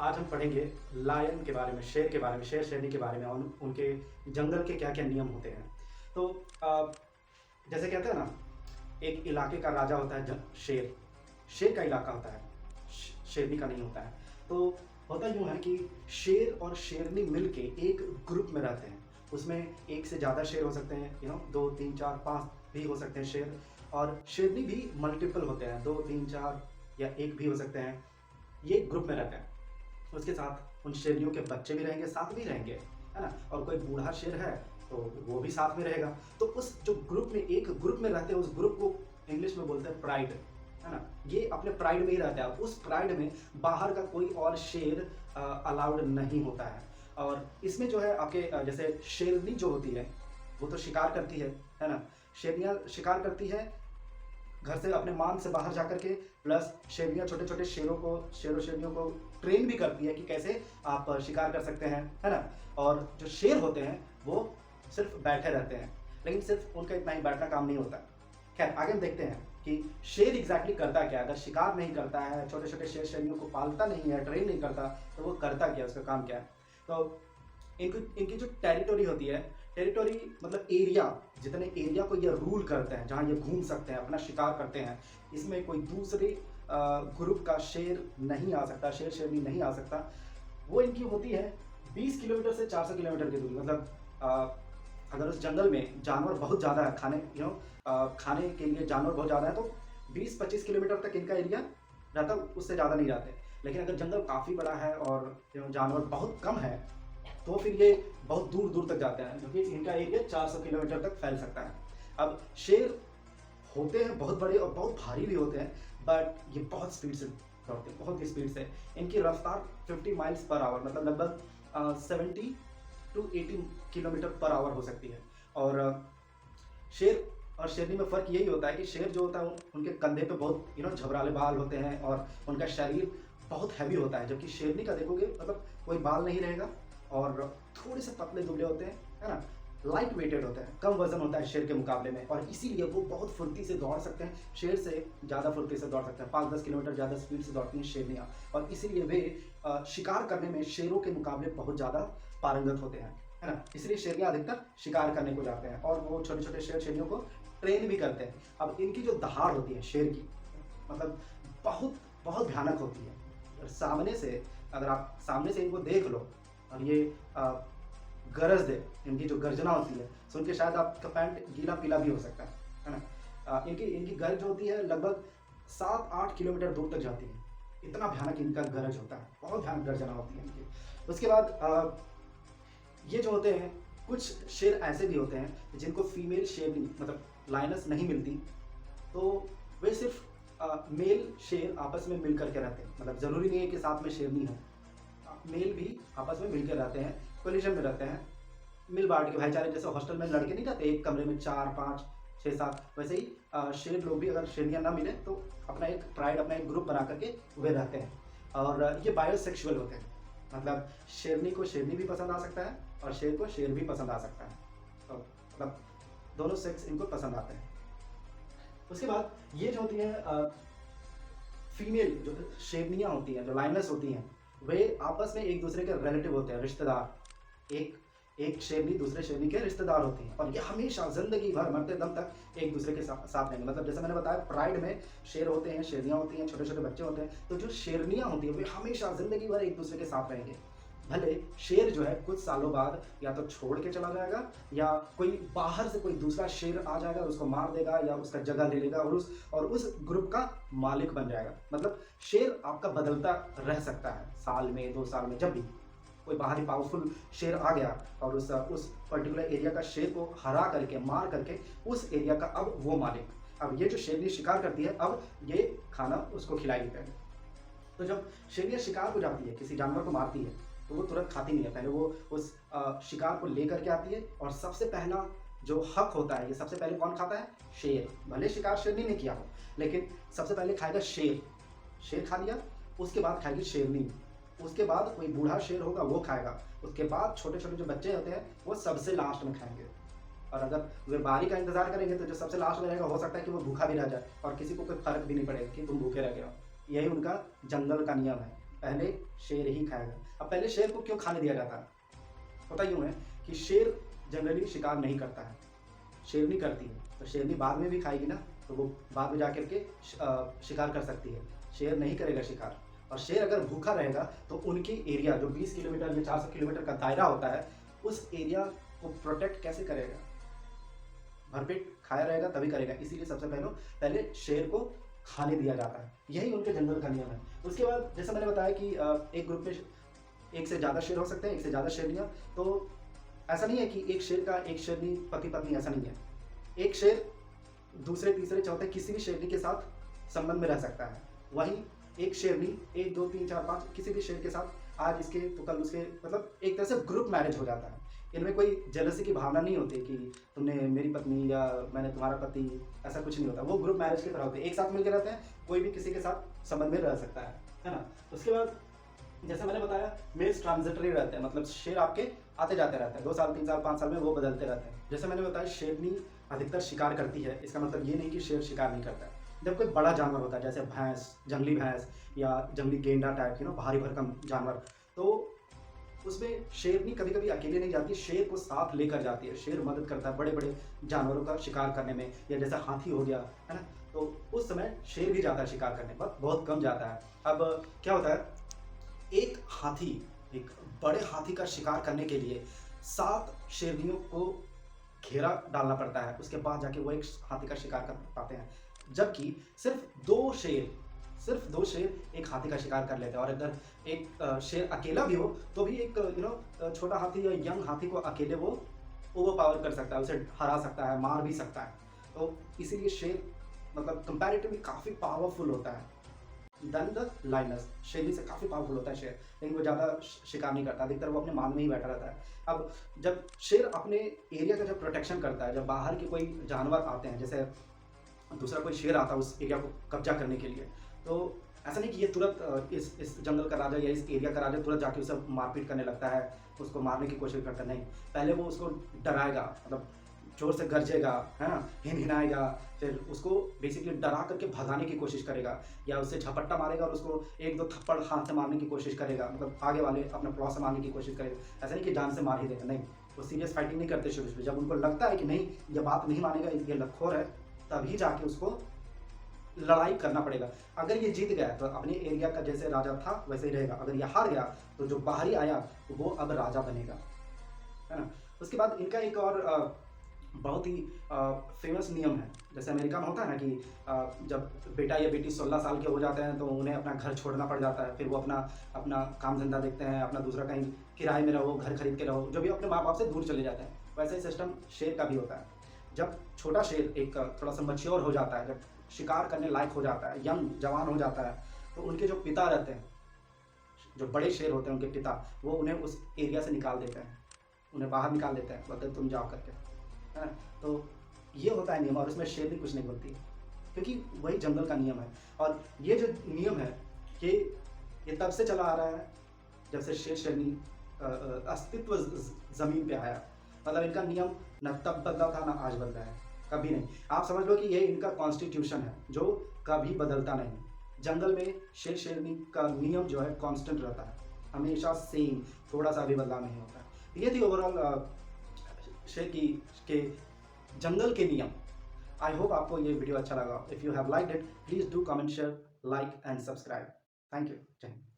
आज हम पढ़ेंगे लायन के बारे में, शेर के बारे में, शेर शेरनी के बारे में और उनके जंगल के क्या क्या नियम होते हैं। तो जैसे कहते हैं ना, एक इलाके का राजा होता है शेर, शेर का इलाका होता है, शेरनी का नहीं होता है। तो होता यूँ है कि शेर और शेरनी मिलके एक ग्रुप में रहते हैं। उसमें एक से ज़्यादा शेर हो सकते हैं, 2 3 4 5 भी हो सकते हैं शेर, और शेरनी भी मल्टीपल होते हैं, 2 3 4 या 1 भी हो सकते हैं। ये ग्रुप में रहते हैं। उसके साथ उन शेरनियों के बच्चे भी रहेंगे, साथ भी रहेंगे, है ना? और कोई बूढ़ा शेर है तो वो भी साथ में रहेगा। तो उस जो ग्रुप में, एक ग्रुप में रहते हैं, उस ग्रुप को इंग्लिश में बोलते हैं प्राइड, है ना? ये अपने प्राइड में ही रहता है। उस प्राइड में बाहर का कोई और शेर अलाउड नहीं होता है। और इसमें जो है आपके जैसे शेरनी जो होती है वो तो शिकार करती है ना? शेरनियाँ शिकार करती है घर से, अपने मान से बाहर जाकर के। प्लस शेरनियाँ छोटे-छोटे शेरों-शेरनियों को ट्रेन भी करती है कि कैसे आप शिकार कर सकते हैं, है ना? और जो शेर होते हैं वो सिर्फ़ बैठे रहते हैं, लेकिन सिर्फ़ उनका इतना ही बैठना काम नहीं होता। खैर आगे हम देखते हैं कि शेर एग्ज़ैक्टली करता क्या है? अगर शिकार नहीं करता है, छोटे-छोटे शेर-शेरनियों को पालता नहीं है, ट्रेन नहीं करता, तो वो करता क्या है? उसका काम क्या है? तो इनकी इनकी जो टेरिटरी होती है, टेरिटरी मतलब एरिया, जितने एरिया को ये रूल करते हैं, जहाँ ये घूम सकते हैं, अपना शिकार करते हैं, इसमें कोई दूसरे ग्रुप का शेर नहीं आ सकता, शेर-शेरनी नहीं आ सकता। वो इनकी होती है 20 किलोमीटर से 400 किलोमीटर की दूरी। मतलब अगर उस जंगल में जानवर बहुत ज़्यादा है, खाने के लिए जानवर बहुत ज़्यादा है, तो 20-25 किलोमीटर तक इनका एरिया रहता है, उससे ज़्यादा नहीं जाते। लेकिन अगर जंगल काफ़ी बड़ा है और जानवर बहुत कम है, तो फिर ये बहुत दूर-दूर तक जाते हैं, क्योंकि इनका एरिया 400 किलोमीटर तक फैल सकता है। अब शेर होते हैं बहुत बड़े और बहुत भारी भी होते हैं, बट ये बहुत स्पीड से दौड़ते हैं, बहुत ही स्पीड से। इनकी रफ्तार 50 माइल्स पर आवर, मतलब लगभग 70 टू 80 किलोमीटर पर आवर हो सकती है। और शेर और शेरनी में फ़र्क यही होता है कि शेर जो होता है उनके कंधे पे बहुत झबराले बाल होते हैं और उनका शरीर बहुत हैवी होता है, जबकि शेरनी का देखोगे मतलब कोई बाल नहीं रहेगा और थोड़े से पतले दुबले होते हैं, है ना? लाइट वेटेड होते हैं, कम वज़न होता है शेर के मुकाबले में, और इसीलिए वो बहुत फुर्ती से दौड़ सकते हैं, शेर से ज़्यादा फुर्ती से दौड़ सकते हैं। 5-10 किलोमीटर ज़्यादा स्पीड से दौड़ती हैं शेरनियाँ, और इसीलिए वे शिकार करने में शेरों के मुकाबले बहुत ज़्यादा पारंगत होते हैं, है ना? इसलिए शेरनियाँ अधिकतर शिकार करने को जाते हैं, और वो छोटे-छोटे शेर-शेरनियों को ट्रेन भी करते हैं। अब इनकी जो दहाड़ होती है शेर की, मतलब बहुत बहुत भयानक होती है। और सामने से, अगर आप सामने से इनको देख लो और ये गरज दे, इनकी जो गर्जना होती है, सुन के शायद आपका पैंट गीला-पीला भी हो सकता है ना? इनकी इनकी गरज होती है, लगभग 7-8 किलोमीटर दूर तक जाती है। इतना भयानक इनका गरज होता है, बहुत भयानक गर्जना होती है इनकी। उसके बाद ये जो होते हैं, कुछ शेर ऐसे भी होते हैं जिनको फीमेल शेरनी मतलब लायनस नहीं मिलती, तो वे सिर्फ़ मेल शेर आपस में मिल कर के रहते हैं। मतलब ज़रूरी नहीं है कि साथ में शेरनी हो। मेल भी आपस में मिलकर रहते हैं, कोलिशन में रहते हैं, मिल-बाँट के भाईचारे, जैसे हॉस्टल में लड़के नहीं रहते एक कमरे में 4, 5, 6, 7, वैसे ही शेर लोग भी, अगर शेरनियाँ ना मिलें तो अपना एक प्राइड, अपना एक ग्रुप बना कर के वे रहते हैं। और ये बायोसेक्सुअल होते हैं, मतलब शेरनी को शेरनी भी पसंद आ सकता है और शेर को शेर भी पसंद आ सकता है। तो मतलब दोनों सेक्स इनको पसंद आते हैं। उसके बाद ये जो होती है फीमेल जो शेरनियाँ होती हैं, जो लायनेस होती हैं, वे आपस में एक-दूसरे के रिलेटिव होते हैं, रिश्तेदार। एक एक शेरनी दूसरे शेरनी के रिश्तेदार होती हैं, और ये हमेशा ज़िंदगी भर मरते दम तक एक-दूसरे के साथ रहेंगे। मतलब जैसे मैंने बताया, प्राइड में शेर होते हैं, शेरनियाँ होती हैं, छोटे-छोटे बच्चे होते हैं, तो जो शेरनियाँ होती हैं, वे हमेशा ज़िंदगी भर एक-दूसरे के साथ रहेंगे। भले शेर जो है कुछ सालों बाद या तो छोड़ के चला जाएगा, या कोई बाहर से कोई दूसरा शेर आ जाएगा, उसको मार देगा या उसका जगह ले लेगा और उस ग्रुप का मालिक बन जाएगा। मतलब शेर आपका बदलता रह सकता है, साल में, 2 साल में, जब भी कोई बाहरी पावरफुल शेर आ गया और उस पर्टिकुलर एरिया का शेर को हरा करके, मार करके, उस एरिया का अब वो मालिक। अब ये जो शेरनी शिकार करती है, अब ये खाना उसको खिलाएगी पहले। तो जब शेरनियाँ शिकार को जाती है, किसी जानवर को मारती है, तो वो तुरंत खाती नहीं है, पहले वो उस शिकार को लेकर के आती है, और सबसे पहला जो हक होता है, ये सबसे पहले कौन खाता है? शेर। भले शिकार शेरनी ने किया हो, लेकिन सबसे पहले खाएगा शेर। शेर खा लिया, उसके बाद खाएगी शेरनी, उसके बाद कोई बूढ़ा शेर होगा वो खाएगा, उसके बाद छोटे-छोटे जो बच्चे होते हैं वो सबसे लास्ट में खाएँगे। और अगर वे बारी का इंतज़ार करेंगे तो जो सबसे लास्ट में रहेगा, हो सकता है कि वो भूखा भी रह जाए और किसी को कोई फ़र्क भी नहीं पड़ेगा कि तुम भूखे रह गए हो। यही उनका जंगल का नियम है। पहले शेर ही खाएगा। अब पहले शेर को क्यों खाने दिया जाता है? होता यूँ है कि शेर जनरली शिकार नहीं करता है, शेरनी करती है, तो शेरनी बाद में भी खाएगी ना, तो वो बाद में जा कर के शिकार कर सकती है। शेर नहीं करेगा शिकार, और शेर अगर भूखा रहेगा तो उनकी एरिया जो 20 किलोमीटर या 400 किलोमीटर का दायरा होता है, उस एरिया को प्रोटेक्ट कैसे करेगा? भरपेट खाया रहेगा तभी करेगा। इसीलिए सबसे पहले शेर को खाने दिया जाता है। यही उनके जंगल का नियम है। उसके बाद जैसा मैंने बताया कि एक ग्रुप में एक से ज़्यादा शेर हो सकते हैं, एक से ज़्यादा शेरनियाँ। तो ऐसा नहीं है कि एक शेर का एक शेरनी पति-पत्नी, ऐसा नहीं है। एक शेर दूसरे, तीसरे, चौथे किसी भी शेरनी के साथ संबंध में रह सकता है। वहीं एक शेरनी 1, 2, 3, 4, 5 किसी भी शेर के साथ आज इसके तो कल उसके, मतलब एक तरह से ग्रुप मैरिज हो जाता है। इनमें कोई जेलसी की भावना नहीं होती कि तुमने मेरी पत्नी या मैंने तुम्हारा पति, ऐसा कुछ नहीं होता। वो ग्रुप मैरिज की तरह होते हैं, एक साथ मिलकर रहते हैं, कोई भी किसी के साथ संबंध में रह सकता है ना। उसके बाद जैसे मैंने बताया मेल्स ट्रांजिटरी रहते हैं, मतलब शेर आपके आते जाते रहते हैं, 2 साल 3 साल 5 साल में वो बदलते रहते हैं। जैसे मैंने बताया शेरनी अधिकतर शिकार करती है, इसका मतलब ये नहीं कि शेर शिकार नहीं करता है। जब कोई बड़ा जानवर होता है जैसे भैंस, जंगली भैंस या जंगली गेंडा टाइप की भारी भरकम जानवर, तो उसमें शेरनी कभी कभी अकेले नहीं जाती, शेर को साथ लेकर जाती है। शेर मदद करता है बड़े बड़े जानवरों का शिकार करने में, या जैसे हाथी हो गया, है ना, तो उस समय शेर भी जाता है शिकार करने पर, बहुत कम जाता है। अब क्या होता है, एक हाथी, एक बड़े हाथी का शिकार करने के लिए 7 शेरनियों को घेरा डालना पड़ता है, उसके बाद जाके वो एक हाथी का शिकार कर पाते हैं। जबकि सिर्फ दो शेर एक हाथी का शिकार कर लेते हैं। और अगर एक शेर अकेला भी हो तो भी एक छोटा हाथी या यंग हाथी को अकेले वो ओवर पावर कर सकता है, उसे हरा सकता है, मार भी सकता है। तो इसीलिए शेर मतलब कंपैरेटिवली काफ़ी पावरफुल होता है देन द लाइनस। शेरनी से काफ़ी पावरफुल होता है शेर, लेकिन वो ज़्यादा शिकार नहीं करता, अधिकतर वो अपने मान में ही बैठा रहता है। अब जब शेर अपने एरिया का जब प्रोटेक्शन करता है, जब बाहर के कोई जानवर आते हैं, जैसे दूसरा कोई शेर आता है उस एरिया को कब्जा करने के लिए, तो ऐसा नहीं कि ये तुरंत इस जंगल का राजा या इस एरिया का राजा तुरंत जाके उसे मारपीट करने लगता है, उसको मारने की कोशिश करता है। नहीं, पहले वो उसको डराएगा, मतलब जोर से गरजेगा, है ना, हिनहिनाएगा, फिर उसको बेसिकली डरा करके भगाने की कोशिश करेगा, या उससे झपट्टा मारेगा और उसको 1-2 थप्पड़ हाथ से मारने की कोशिश करेगा, मतलब आगे वाले अपने क्लॉ से मारने की कोशिश करेगा। ऐसा नहीं कि जान से मार ही देगा, नहीं, वो सीरियस फाइटिंग नहीं करते शुरू में। जब उनको लगता है कि नहीं ये बात नहीं मानेगा, ये लतखोर है, तभी जाके उसको लड़ाई करना पड़ेगा। अगर ये जीत गया तो अपने एरिया का जैसे राजा था वैसे ही रहेगा, अगर ये हार गया तो जो बाहरी आया तो वो अब राजा बनेगा, है ना। उसके बाद इनका एक और बहुत ही फेमस नियम है। जैसे अमेरिका में होता है ना कि जब बेटा या बेटी 16 साल के हो जाते हैं तो उन्हें अपना घर छोड़ना पड़ जाता है, फिर वो अपना काम धंधा देखते हैं, अपना दूसरा कहीं किराए में रहो, घर खरीद के रहो, जो भी अपने माँ बाप से दूर चले जाते हैं। वैसे ही सिस्टम शेर का भी होता है। जब छोटा शेर एक थोड़ा सा मैच्योर हो जाता है, जब शिकार करने लायक हो जाता है, यंग जवान हो जाता है, तो उनके जो पिता रहते हैं, जो बड़े शेर होते हैं, उनके पिता, वो उन्हें उस एरिया से निकाल देते हैं, उन्हें बाहर निकाल देते हैं, बोलते हैं तुम जाओ करके, है ना। तो ये होता है नियम, और उसमें शेर भी कुछ नहीं बोलती, क्योंकि वही जंगल का नियम है। और ये जो नियम है ये तब से चला आ रहा है जब से शेर शेरनी अस्तित्व ज़मीन पे आया। मतलब इनका नियम न तब बदला था, ना आज बदला है, कभी नहीं। आप समझ लो कि ये इनका कॉन्स्टिट्यूशन है जो कभी बदलता नहीं। जंगल में शेर शेरनी का नियम जो है कांस्टेंट रहता है, हमेशा सेम, थोड़ा सा भी बदलाव नहीं होता। ये थी ओवरऑल शेर के जंगल के नियम। आई होप आपको ये वीडियो अच्छा लगा। If you have liked it, please do comment, share, like and subscribe. Thank you. जय हिंद।